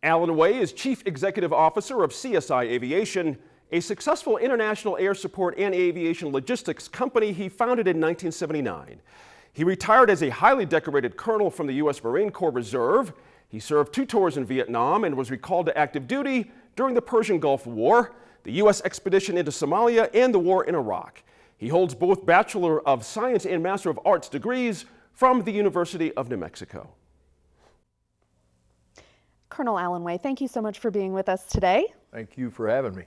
Alan Way is Chief Executive Officer of CSI Aviation, a successful international air support and aviation logistics company he founded in 1979. He retired as a highly decorated colonel from the U.S. Marine Corps Reserve. He served 2 tours in Vietnam and was recalled to active duty during the Persian Gulf War, the U.S. expedition into Somalia, and the war in Iraq. He holds both Bachelor of Science and Master of Arts degrees from the University of New Mexico. Colonel Alan Way, thank you so much for being with us today. Thank you for having me.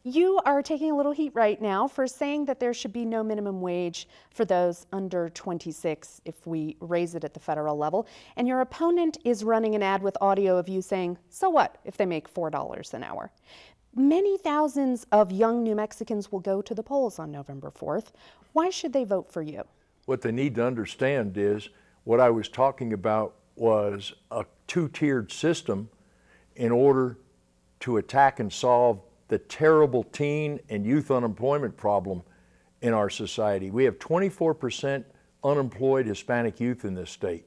You are taking a little heat right now for saying that there should be no minimum wage for those under 26 if we raise it at the federal level. And your opponent is running an ad with audio of you saying, so what if they make $4 an hour? Many thousands of young New Mexicans will go to the polls on November 4th. Why should they vote for you? What they need to understand is what I was talking about was a 2-tiered system in order to attack and solve the terrible teen and youth unemployment problem in our society. We have 24% unemployed Hispanic youth in this state.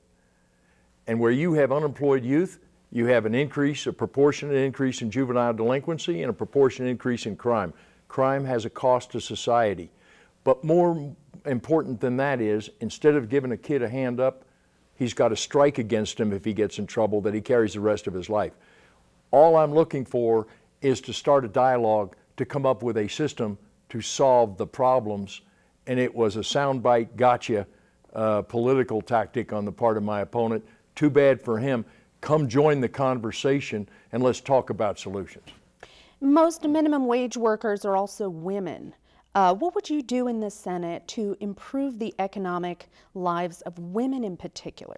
And where you have unemployed youth, you have a proportionate increase in juvenile delinquency and a proportionate increase in crime. Crime has a cost to society. But more important than that is, instead of giving a kid a hand up, he's got a strike against him if he gets in trouble that he carries the rest of his life. All I'm looking for is to start a dialogue to come up with a system to solve the problems. And it was a soundbite gotcha political tactic on the part of my opponent. Too bad for him. Come join the conversation and let's talk about solutions. Most minimum wage workers are also women. What would you do in the Senate to improve the economic lives of women in particular?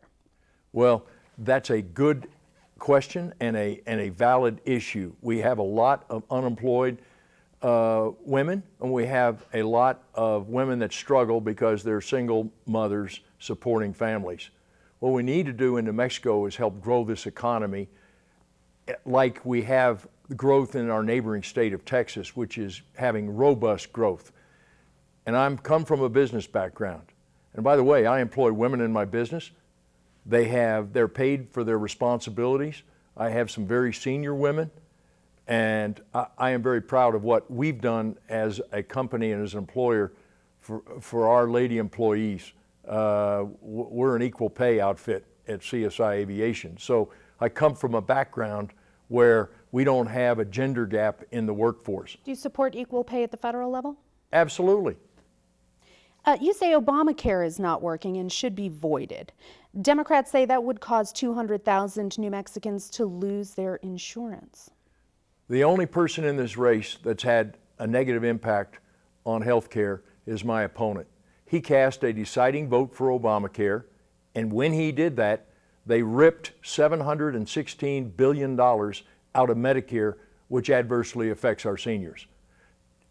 Well, that's a good question and a valid issue. We have a lot of unemployed women, and we have a lot of women that struggle because they're single mothers supporting families. What we need to do in New Mexico is help grow this economy like we have growth in our neighboring state of Texas, which is having robust growth. And I'm come from a business background. And by the way, I employ women in my business. They're paid for their responsibilities. I have some very senior women, and I am very proud of what we've done as a company and as an employer for our lady employees. We're an equal pay outfit at CSI Aviation. So I come from a background where we don't have a gender gap in the workforce. Do you support equal pay at the federal level? Absolutely. You say Obamacare is not working and should be voided. Democrats say that would cause 200,000 New Mexicans to lose their insurance. The only person in this race that's had a negative impact on health care is my opponent. He cast a deciding vote for Obamacare, and when he did that, they ripped $716 billion out of Medicare, which adversely affects our seniors.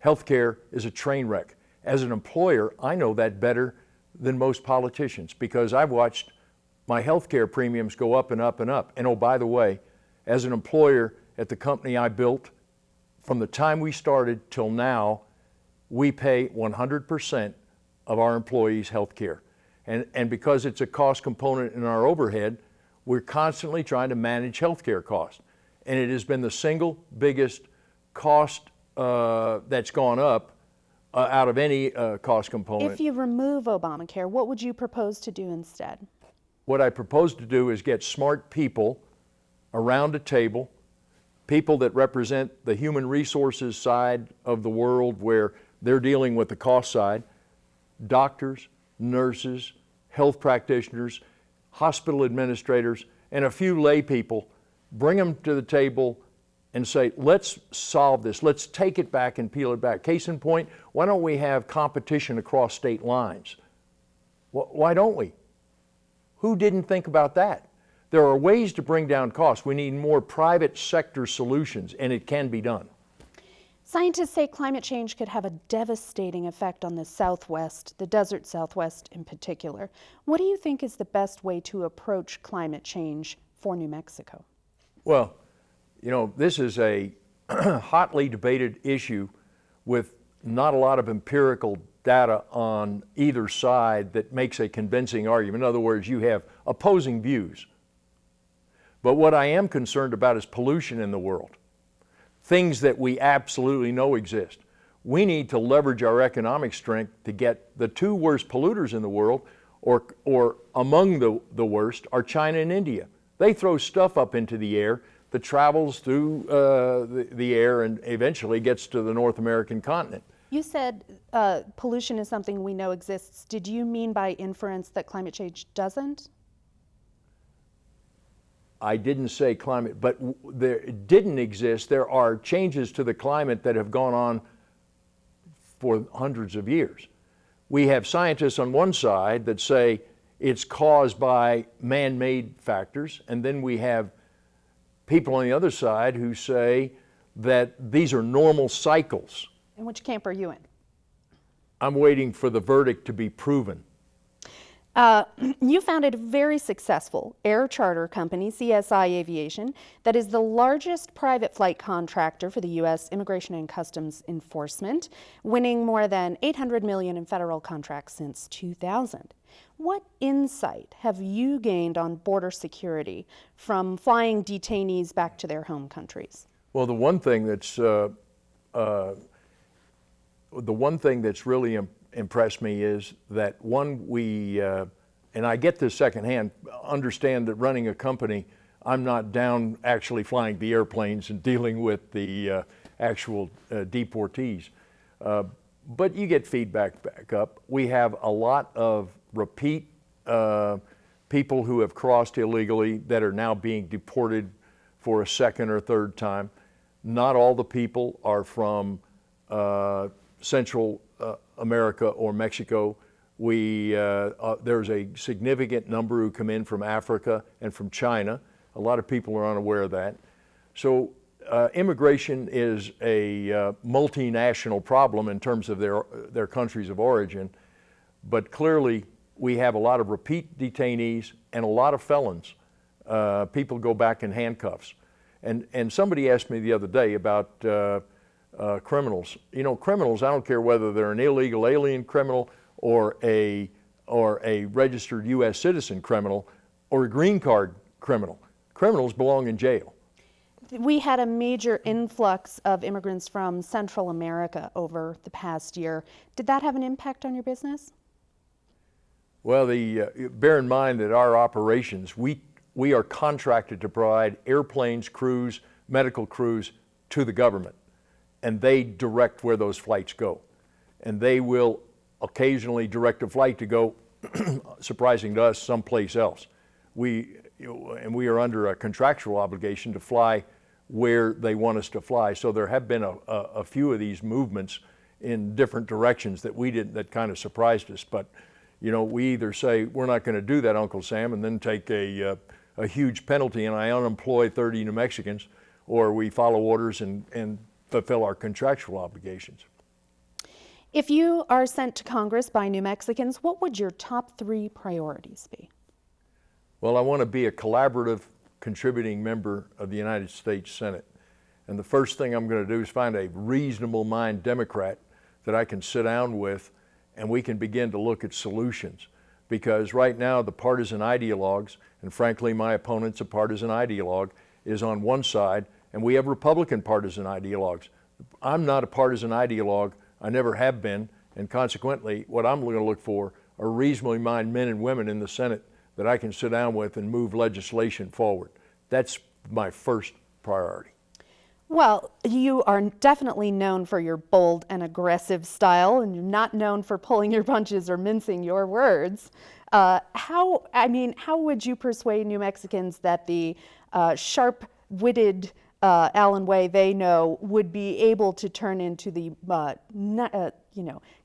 Healthcare is a train wreck. As an employer, I know that better than most politicians because I've watched my healthcare premiums go up and up and up. And oh, by the way, as an employer at the company I built, from the time we started till now, we pay 100% of our employees' health care. And because it's a cost component in our overhead, we're constantly trying to manage health care costs. And it has been the single biggest cost that's gone up out of any cost component. If you remove Obamacare, what would you propose to do instead? What I propose to do is get smart people around a table, people that represent the human resources side of the world where they're dealing with the cost side, doctors, nurses, health practitioners, hospital administrators, and a few lay people, bring them to the table and say, let's solve this. Let's take it back and peel it back. Case in point, why don't we have competition across state lines? Why don't we? Who didn't think about that? There are ways to bring down costs. We need more private sector solutions, and it can be done. Scientists say climate change could have a devastating effect on the Southwest, the desert Southwest in particular. What do you think is the best way to approach climate change for New Mexico? Well, you know, this is a hotly debated issue with not a lot of empirical data on either side that makes a convincing argument. In other words, you have opposing views. But what I am concerned about is pollution in the world. Things that we absolutely know exist. We need to leverage our economic strength to get the two worst polluters in the world, or among the worst, are China and India. They throw stuff up into the air that travels through the air and eventually gets to the North American continent. You said pollution is something we know exists. Did you mean by inference that climate change doesn't? I didn't say climate, but it didn't exist. There are changes to the climate that have gone on for hundreds of years. We have scientists on one side that say it's caused by man-made factors, and then we have people on the other side who say that these are normal cycles. And which camp are you in? I'm waiting for the verdict to be proven. You founded a very successful air charter company, CSI Aviation, that is the largest private flight contractor for the U.S. Immigration and Customs Enforcement, winning more than $800 million in federal contracts since 2000. What insight have you gained on border security from flying detainees back to their home countries? Well, the one thing that's really impressed me is that we, and I get this secondhand, understand that running a company, I'm not down actually flying the airplanes and dealing with the actual deportees. But you get feedback back up. We have a lot of repeat people who have crossed illegally that are now being deported for a second or third time. Not all the people are from Central America or Mexico. There's a significant number who come in from Africa and from China. A lot of people are unaware of that. So immigration is a multinational problem in terms of their countries of origin, but clearly we have a lot of repeat detainees and a lot of felons. People go back in handcuffs. And somebody asked me the other day about criminals. You know, criminals, I don't care whether they're an illegal alien criminal or a registered U.S. citizen criminal or a green card criminal. Criminals belong in jail. We had a major influx of immigrants from Central America over the past year. Did that have an impact on your business? Well, bear in mind that our operations, we are contracted to provide airplanes, crews, medical crews to the government, and they direct where those flights go. And they will occasionally direct a flight to go, surprising to us, someplace else. We are under a contractual obligation to fly where they want us to fly. So there have been a few of these movements in different directions that kind of surprised us. But you know, we either say we're not going to do that, Uncle Sam, and then take a huge penalty and I unemploy 30 New Mexicans, or we follow orders and fulfill our contractual obligations. If you are sent to Congress by New Mexicans, what would your top 3 priorities be? Well, I want to be a collaborative, contributing member of the United States Senate. And the first thing I'm going to do is find a reasonable mind Democrat that I can sit down with and we can begin to look at solutions. Because right now the partisan ideologues, and frankly my opponent's a partisan ideologue, is on one side, and we have Republican partisan ideologues. I'm not a partisan ideologue, I never have been, and consequently what I'm going to look for are reasonably minded men and women in the Senate that I can sit down with and move legislation forward. That's my first priority. Well, you are definitely known for your bold and aggressive style, and you're not known for pulling your punches or mincing your words. How would you persuade New Mexicans that the sharp-witted Alan Way they know would be able to turn into the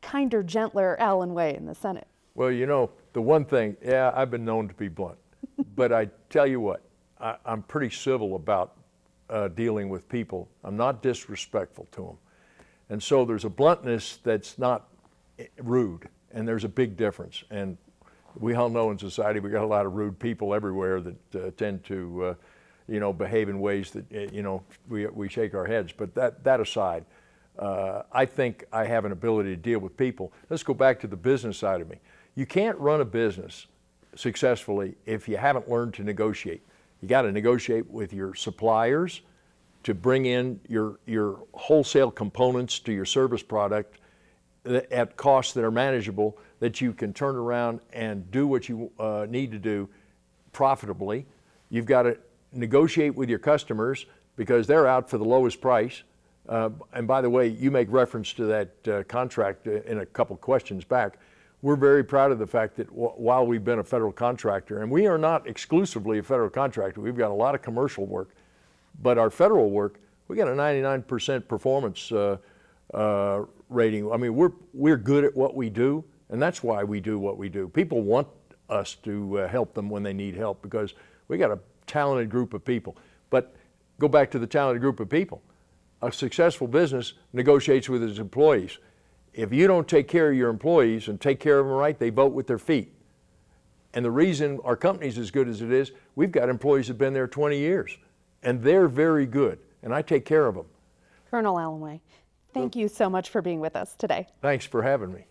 kinder, gentler Alan Way in the Senate? Well, you know, the one thing, yeah, I've been known to be blunt, but I tell you what, I'm pretty civil about dealing with people. I'm not disrespectful to them. And so there's a bluntness that's not rude, and there's a big difference. And we all know in society we got a lot of rude people everywhere that tend to behave in ways that we shake our heads. But that aside, I think I have an ability to deal with people. Let's go back to the business side of me. You can't run a business successfully if you haven't learned to negotiate. You got to negotiate with your suppliers to bring in your wholesale components to your service product at costs that are manageable, that you can turn around and do what you need to do profitably. You've got to negotiate with your customers because they're out for the lowest price. And by the way, you make reference to that contract in a couple questions back. We're very proud of the fact that while we've been a federal contractor, and we are not exclusively a federal contractor, we've got a lot of commercial work, but our federal work, we got a 99% performance rating. I mean, we're good at what we do, and that's why we do what we do. People want us to help them when they need help because we got a talented group of people. But go back to the talented group of people. A successful business negotiates with its employees. If you don't take care of your employees and take care of them right, they vote with their feet. And the reason our company's as good as it is, we've got employees that have been there 20 years, and they're very good, and I take care of them. Colonel Alloway, thank you so much for being with us today. Thanks for having me.